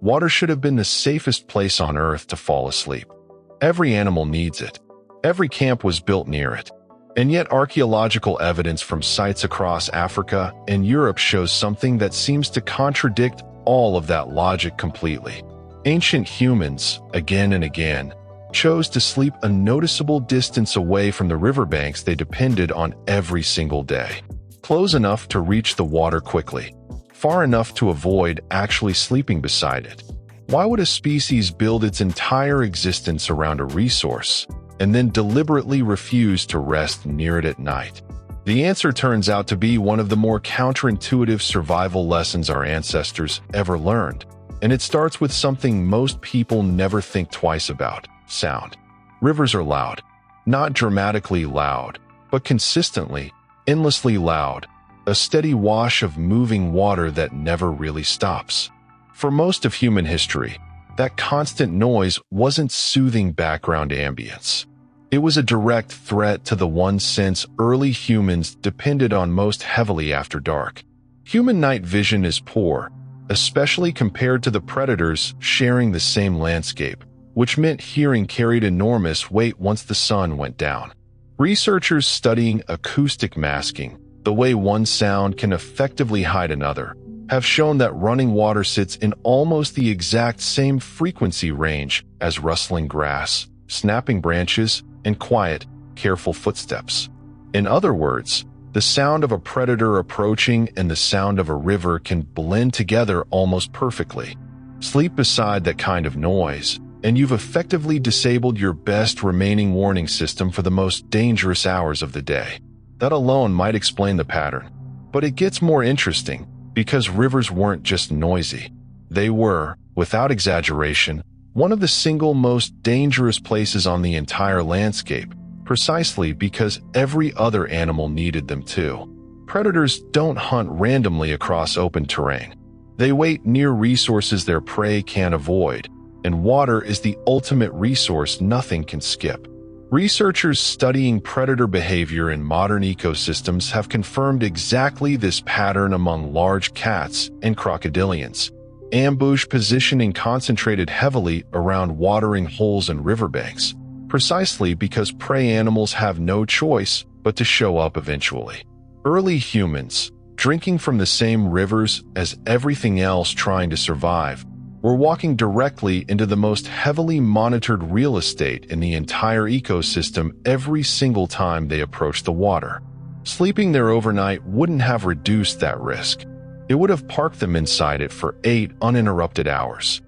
Water should have been the safest place on Earth to fall asleep. Every animal needs it. Every camp was built near it. And yet archaeological evidence from sites across Africa and Europe shows something that seems to contradict all of that logic completely. Ancient humans, again and again, chose to sleep a noticeable distance away from the riverbanks they depended on every single day. Close enough to reach the water quickly, far enough to avoid actually sleeping beside it. Why would a species build its entire existence around a resource and then deliberately refuse to rest near it at night? The answer turns out to be one of the more counterintuitive survival lessons our ancestors ever learned, and it starts with something most people never think twice about: sound. Rivers are loud. Not dramatically loud, but consistently, endlessly loud. A steady wash of moving water that never really stops. For most of human history, that constant noise wasn't soothing background ambience. It was a direct threat to the one sense early humans depended on most heavily after dark. Human night vision is poor, especially compared to the predators sharing the same landscape, which meant hearing carried enormous weight once the sun went down. Researchers studying acoustic masking, the way one sound can effectively hide another, have shown that running water sits in almost the exact same frequency range as rustling grass, snapping branches, and quiet, careful footsteps. In other words, the sound of a predator approaching and the sound of a river can blend together almost perfectly. Sleep beside that kind of noise, and you've effectively disabled your best remaining warning system for the most dangerous hours of the day. That alone might explain the pattern. But it gets more interesting, because rivers weren't just noisy. They were, without exaggeration, one of the single most dangerous places on the entire landscape, precisely because every other animal needed them too. Predators don't hunt randomly across open terrain. They wait near resources their prey can't avoid, and water is the ultimate resource nothing can skip. Researchers studying predator behavior in modern ecosystems have confirmed exactly this pattern among large cats and crocodilians. Ambush positioning concentrated heavily around watering holes and riverbanks, precisely because prey animals have no choice but to show up eventually. Early humans, drinking from the same rivers as everything else trying to survive, were walking directly into the most heavily monitored real estate in the entire ecosystem every single time they approached the water. Sleeping there overnight wouldn't have reduced that risk. It would have parked them inside it for 8 uninterrupted hours.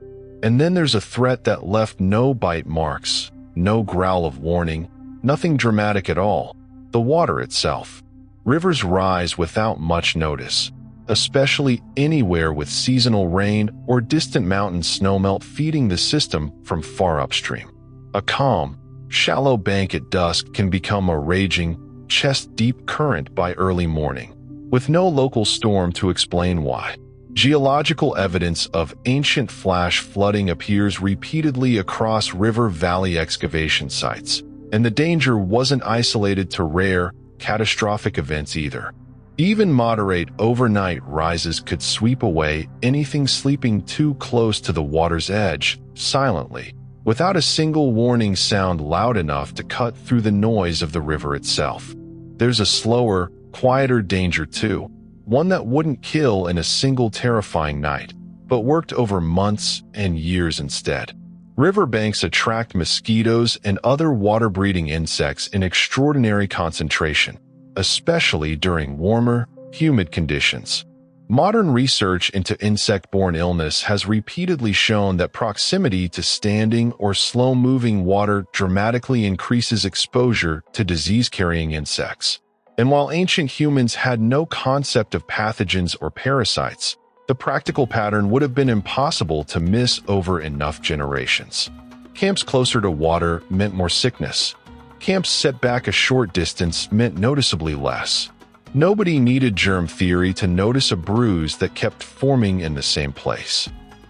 And then there's a threat that left no bite marks, no growl of warning, nothing dramatic at all: the water itself. Rivers rise without much notice, especially anywhere with seasonal rain or distant mountain snowmelt feeding the system from far upstream. A calm, shallow bank at dusk can become a raging, chest-deep current by early morning, with no local storm to explain why. Geological evidence of ancient flash flooding appears repeatedly across river valley excavation sites, and the danger wasn't isolated to rare, catastrophic events either. Even moderate overnight rises could sweep away anything sleeping too close to the water's edge, silently, without a single warning sound loud enough to cut through the noise of the river itself. There's a slower, quieter danger too, one that wouldn't kill in a single terrifying night, but worked over months and years instead. Riverbanks attract mosquitoes and other water-breeding insects in extraordinary concentration, especially during warmer, humid conditions. Modern research into insect-borne illness has repeatedly shown that proximity to standing or slow-moving water dramatically increases exposure to disease-carrying insects. And while ancient humans had no concept of pathogens or parasites, the practical pattern would have been impossible to miss over enough generations. Camps closer to water meant more sickness. Camps set back a short distance meant noticeably less. Nobody needed germ theory to notice a bruise that kept forming in the same place.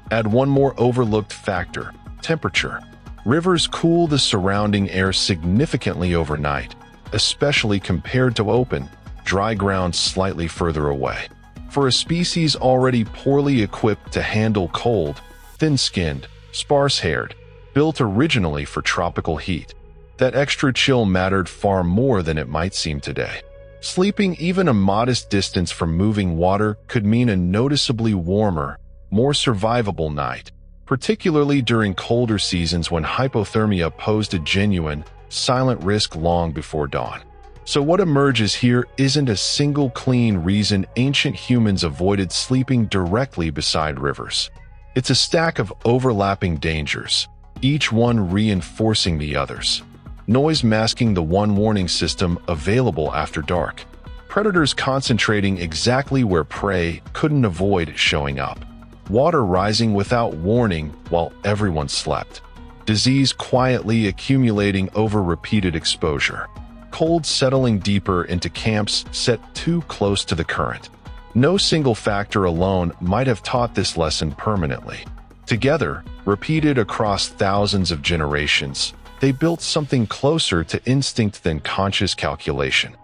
Add one more overlooked factor: temperature. Rivers cool the surrounding air significantly overnight, especially compared to open, dry ground slightly further away. For a species already poorly equipped to handle cold, thin-skinned, sparse-haired, built originally for tropical heat. That extra chill mattered far more than it might seem today. Sleeping even a modest distance from moving water could mean a noticeably warmer, more survivable night, particularly during colder seasons when hypothermia posed a genuine, silent risk long before dawn. So what emerges here isn't a single clean reason ancient humans avoided sleeping directly beside rivers. It's a stack of overlapping dangers, each one reinforcing the others. Noise masking the one warning system available after dark. Predators concentrating exactly where prey couldn't avoid showing up. Water rising without warning while everyone slept. Disease quietly accumulating over repeated exposure. Cold settling deeper into camps set too close to the current. No single factor alone might have taught this lesson permanently. Together, repeated across thousands of generations, they built something closer to instinct than conscious calculation.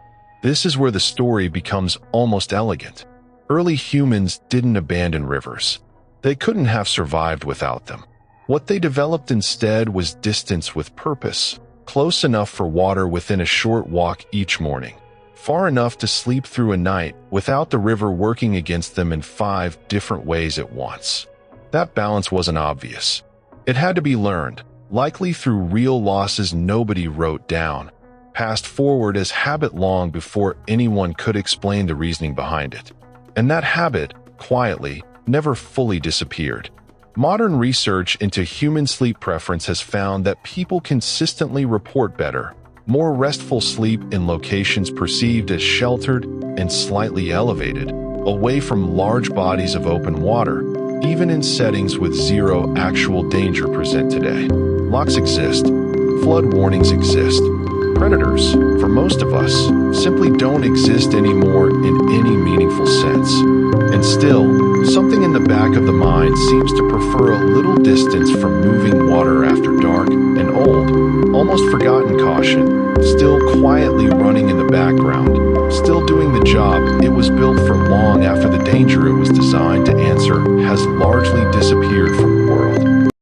This is where the story becomes almost elegant. Early humans didn't abandon rivers. They couldn't have survived without them. What they developed instead was distance with purpose, close enough for water within a short walk each morning, far enough to sleep through a night without the river working against them in 5 different ways at once. That balance wasn't obvious. It had to be learned, likely through real losses nobody wrote down, passed forward as habit long before anyone could explain the reasoning behind it. And that habit, quietly, never fully disappeared. Modern research into human sleep preference has found that people consistently report better, more restful sleep in locations perceived as sheltered and slightly elevated, away from large bodies of open water, even in settings with zero actual danger present today. Locks exist. Flood warnings exist. Predators, for most of us, simply don't exist anymore in any meaningful sense. And still, something in the back of the mind seems to prefer a little distance from moving water after dark, an old, almost forgotten caution, still quietly running in the background, still doing the job it was built for long after the danger it was designed to answer has largely disappeared from the world.